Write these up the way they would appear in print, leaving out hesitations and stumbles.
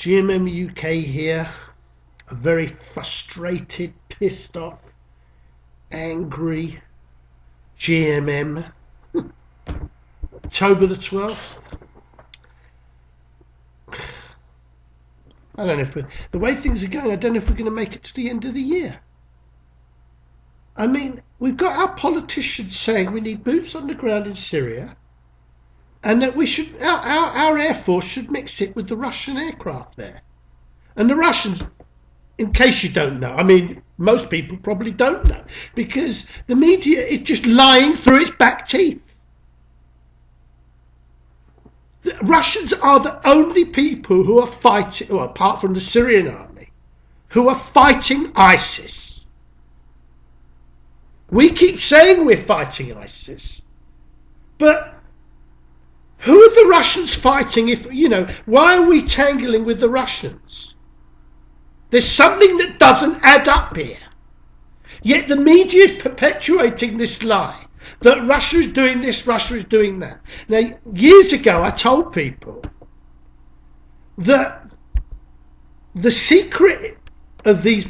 GMMuk here, a very frustrated, pissed off, angry GMM. October the 12th. I don't know if the way things are going, I don't know if we're going to make it to the end of the year. I mean, we've got our politicians saying we need boots on the ground in Syria, and that we should our Air Force should mix it with the Russian aircraft there. And the Russians, in case you don't know, I mean, most people probably don't know, because the media is just lying through its back teeth. The Russians are the only people who are fighting, well, apart from the Syrian army, who are fighting ISIS. We keep saying we're fighting ISIS, but who are the Russians fighting? If why are we tangling with the Russians? There's something that doesn't add up here. Yet the media is perpetuating this lie that Russia is doing this, Russia is doing that. Now, years ago, I told people that the secret of these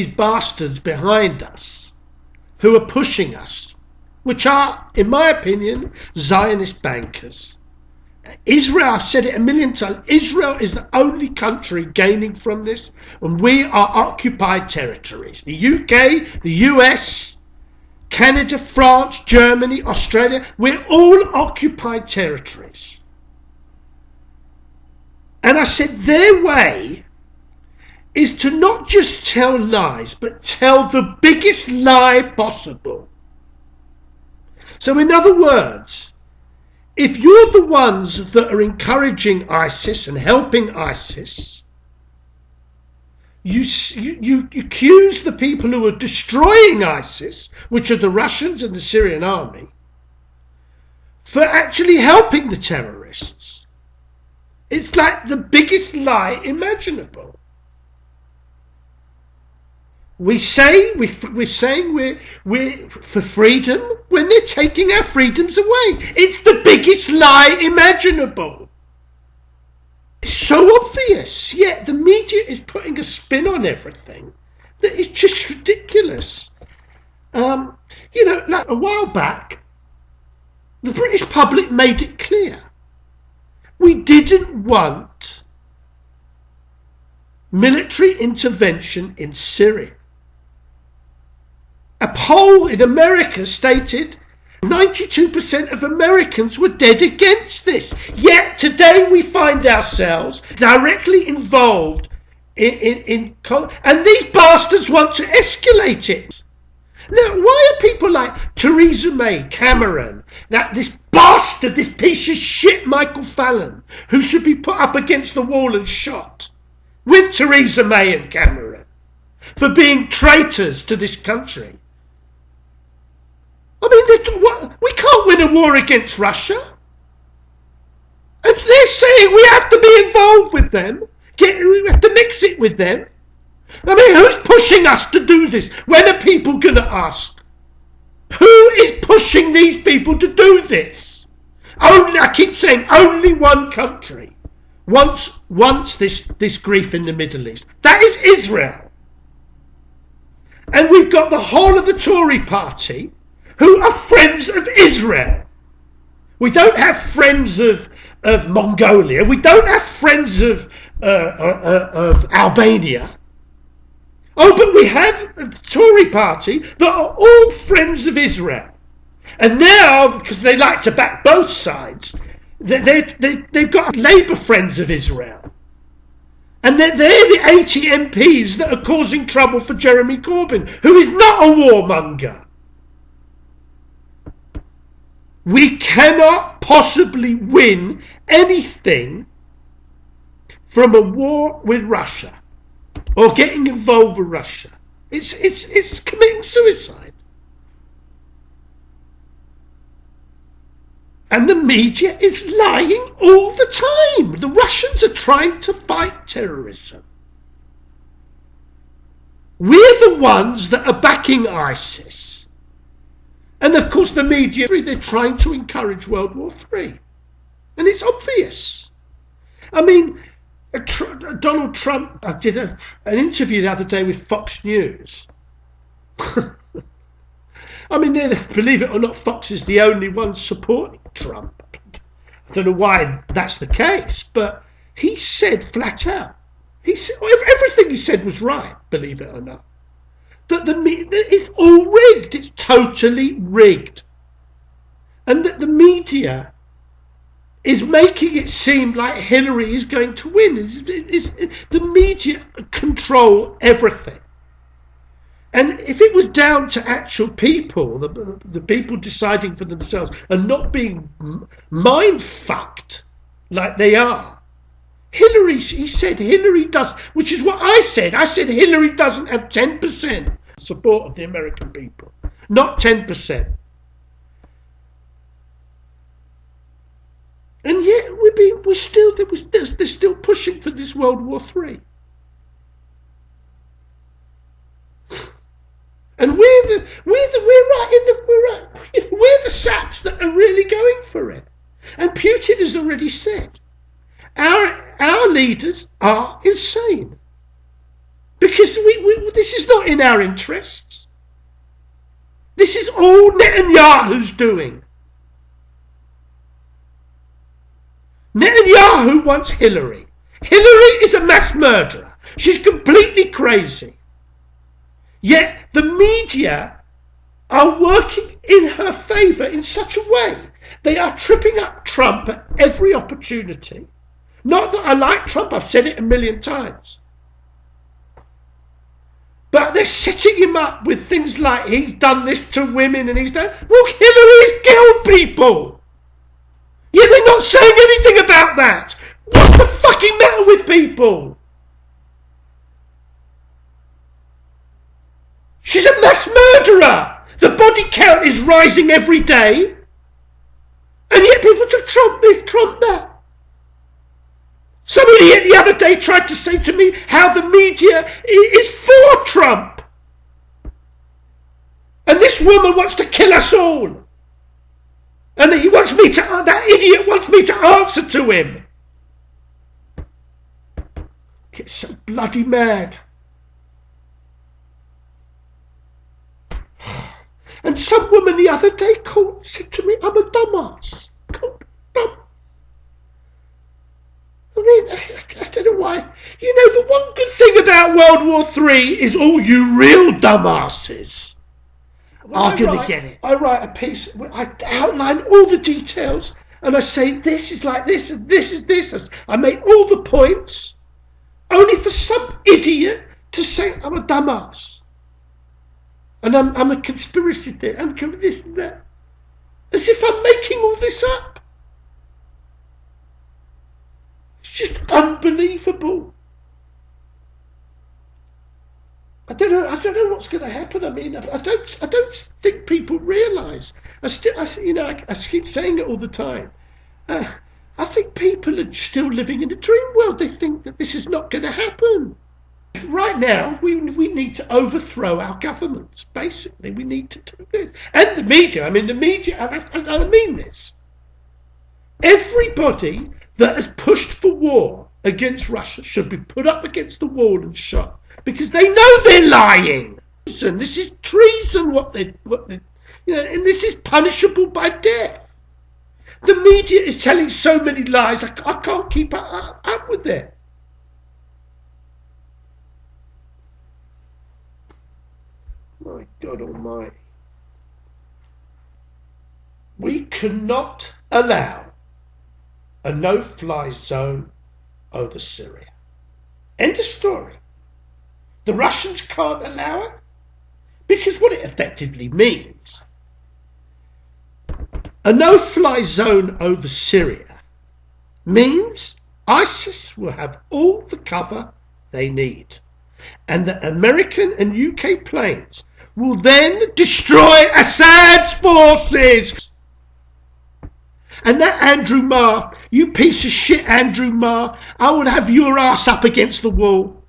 bastards behind us, who are pushing us, which are, in my opinion, Zionist bankers. Israel, I've said it a million times, Israel is the only country gaining from this, and we are occupied territories. The UK, the US, Canada, France, Germany, Australia, we're all occupied territories. And I said their way is to not just tell lies, but tell the biggest lie possible. So in other words, if you're the ones that are encouraging ISIS and helping ISIS, you accuse the people who are destroying ISIS, which are the Russians and the Syrian army, for actually helping the terrorists. It's like the biggest lie imaginable. We're saying we're for freedom when they're taking our freedoms away. It's the biggest lie imaginable. It's so obvious, yet the media is putting a spin on everything that is just ridiculous. Like a while back, the British public made it clear we didn't want military intervention in Syria. A poll in America stated 92% of Americans were dead against this. Yet today we find ourselves directly involved in and these bastards want to escalate it. Now, why are people like Theresa May, Cameron, this bastard, this piece of shit Michael Fallon, who should be put up against the wall and shot, with Theresa May and Cameron, for being traitors to this country? I mean, we can't win a war against Russia. And they're saying we have to be involved with them. We have to mix it with them. I mean, who's pushing us to do this? When are people going to ask? Who is pushing these people to do this? I keep saying only one country wants this grief in the Middle East. That is Israel. And we've got the whole of the Tory party who are friends of Israel. We don't have friends of Mongolia. We don't have friends of Albania. Oh, but we have the Tory party that are all friends of Israel. And now, because they like to back both sides, they've got Labour friends of Israel. And they're the 80 MPs that are causing trouble for Jeremy Corbyn, who is not a warmonger. We cannot possibly win anything from a war with Russia or getting involved with Russia. It's committing suicide. And the media is lying all the time. The Russians are trying to fight terrorism. We're the ones that are backing ISIS. And of course the media, they're trying to encourage World War III. And it's obvious. I mean, Donald Trump, I did an interview the other day with Fox News. I mean, believe it or not, Fox is the only one supporting Trump. I don't know why that's the case, but he said flat out, he said, everything he said was right, believe it or not. That it's all rigged, it's totally rigged. And that the media is making it seem like Hillary is going to win. The media control everything. And if it was down to actual people, the people deciding for themselves and not being mind-fucked like they are, he said Hillary does, which is what I said. I said Hillary doesn't have 10% support of the American people. Not 10%. And yet they're still pushing for this World War III. And we're the saps that are really going for it. And Putin has already said, our leaders are insane. Because this is not in our interests. This is all Netanyahu's doing. Netanyahu wants Hillary. Hillary is a mass murderer. She's completely crazy. Yet the media are working in her favour in such a way. They are tripping up Trump at every opportunity. Not that I like Trump, I've said it a million times. But they're setting him up with things like he's done this to women and he's done... Well, Hillary's killed people! Yet they're not saying anything about that! What's the fucking matter with people? She's a mass murderer! The body count is rising every day. And yet people just Trump this, Trump that. Somebody the other day tried to say to me how the media is for Trump. And this woman wants to kill us all. And that idiot wants me to answer to him. Get so bloody mad. And some woman the other day said to me, I'm a dumbass. I mean, I don't know why. You know, the one good thing about World War III is all you real dumbasses are going to get it. I write a piece, I outline all the details, and I say this is like this, and this is this. I make all the points, only for some idiot to say I'm a dumbass. And I'm a conspiracy theorist, I'm this and that. As if I'm making all this up. It's just unbelievable. I don't know what's going to happen. I mean, I don't think people realise. I keep saying it all the time. I think people are still living in a dream world. They think that this is not going to happen. Right now, we need to overthrow our governments. Basically, we need to do this. And the media. I mean, the media. I mean this. Everybody that has pushed for war against Russia should be put up against the wall and shot, because they know they're lying. This is treason. And this is punishable by death. The media is telling so many lies. I can't keep up with it. My God Almighty. We cannot allow a no-fly zone over Syria. End of story. The Russians can't allow it because what it effectively means, a no-fly zone over Syria means ISIS will have all the cover they need, and the American and UK planes will then destroy Assad's forces. And that Andrew Marr, you piece of shit Andrew Marr, I would have your ass up against the wall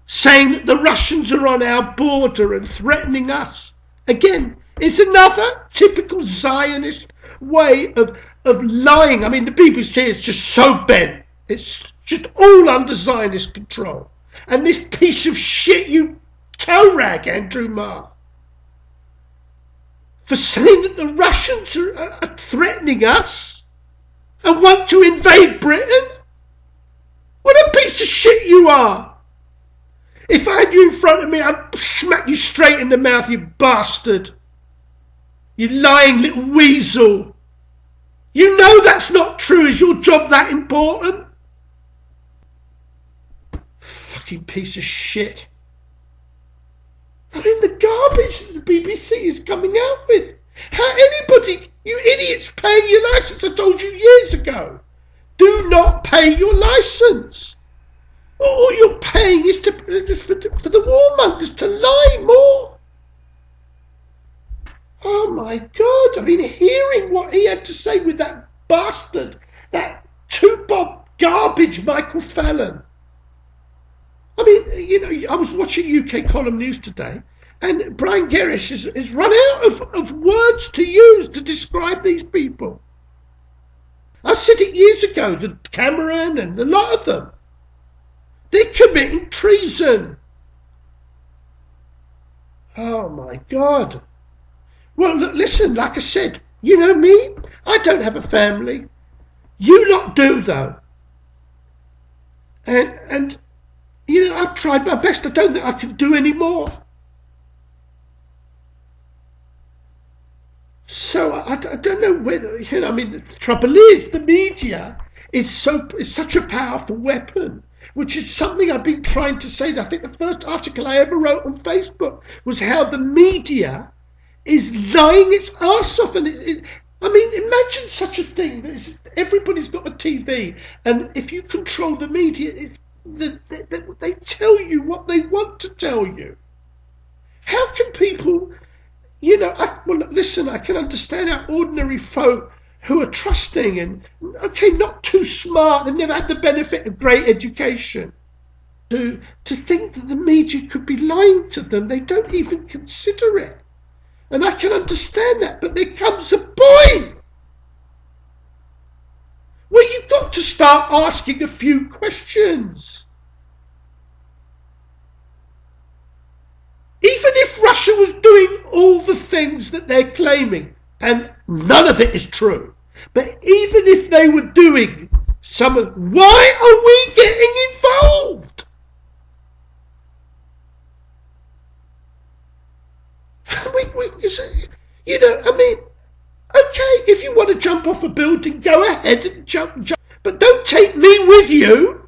saying that the Russians are on our border and threatening us. Again, it's another typical Zionist way of lying. I mean, the BBC is just so bent. It's just all under Zionist control. And this piece of shit, you toe rag, Andrew Marr, for saying that the Russians are threatening us and want to invade Britain. What a piece of shit you are. If I had you in front of me, I'd smack you straight in the mouth, you bastard. You lying little weasel. You know that's not true. Is your job that important? Fucking piece of shit. I mean, the garbage that the BBC is coming out with. How anybody, you idiots, paying your licence? I told you years ago. Do not pay your licence. All you're paying is for the warmongers to lie more. Oh my God, I mean, hearing what he had to say with that bastard, that two-bob garbage Michael Fallon. I mean, you know, I was watching UK Column News today, and Brian Gerrish has run out of words to use to describe these people. I said it years ago to Cameron and a lot of them. They're committing treason. Oh my God. Well, look, listen, like I said, you know me, I don't have a family. You lot do, though. And you know, I've tried my best. I don't think I can do any more. So I don't know whether, you know, I mean, the trouble is the media is such a powerful weapon, which is something I've been trying to say. I think the first article I ever wrote on Facebook was how the media is lying its arse off. And I mean, imagine such a thing. Everybody's got a TV, and if you control the media, they tell you what they want to tell you. How can people, you know, listen, I can understand how ordinary folk who are trusting and, okay, not too smart, they've never had the benefit of great education, to think that the media could be lying to them. They don't even consider it. And I can understand that, but there comes a point where you've got to start asking a few questions. Even if Russia was doing all the things that they're claiming, and none of it is true, but even if they were doing some of, why are we getting involved? You know, I mean, okay, if you want to jump off a building, go ahead and jump, but don't take me with you.